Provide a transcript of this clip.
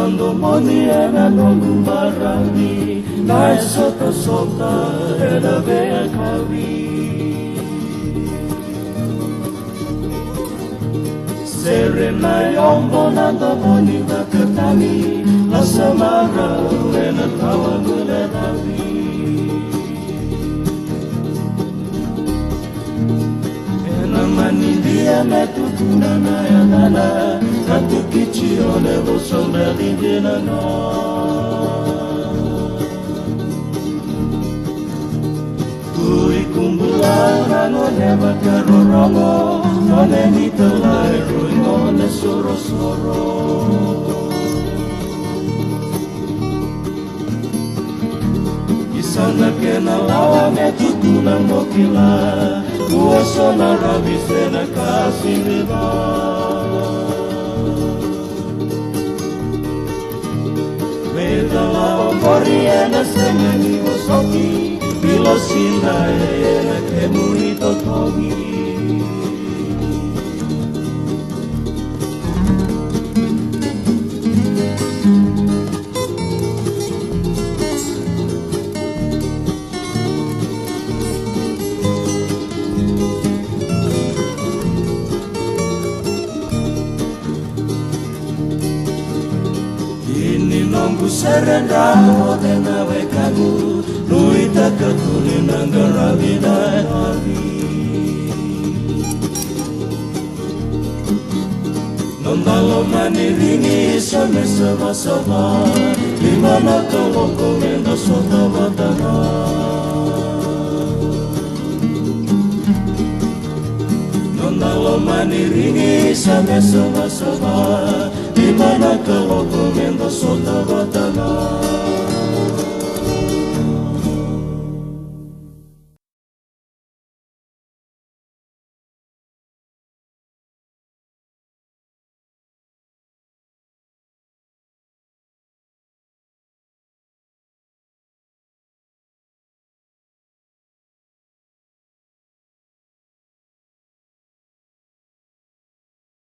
quando moniera non lumbarani, dai sotto e da vea cavi. Serena yombo nando moni da katani, la samara e la kawa mule davi. Mani dia na tutuna na ya nana Katu kichi ole lo sombe lindina no Tui kumbula no neva karorongo None nitalai rui none soro soro Isana kena lawa me tutuna mokila Tua sona ravisena kasi viva Veda la omoriena semeni osoki Bilo sinda ena ke murito togi Serendamo de nave kagu Nuita kakuli nangara vida havi Nondalo manirini same sama sama Dimana kau komenda sota batana Nondalo manirini same sama sama Dimana kau komenda sota batana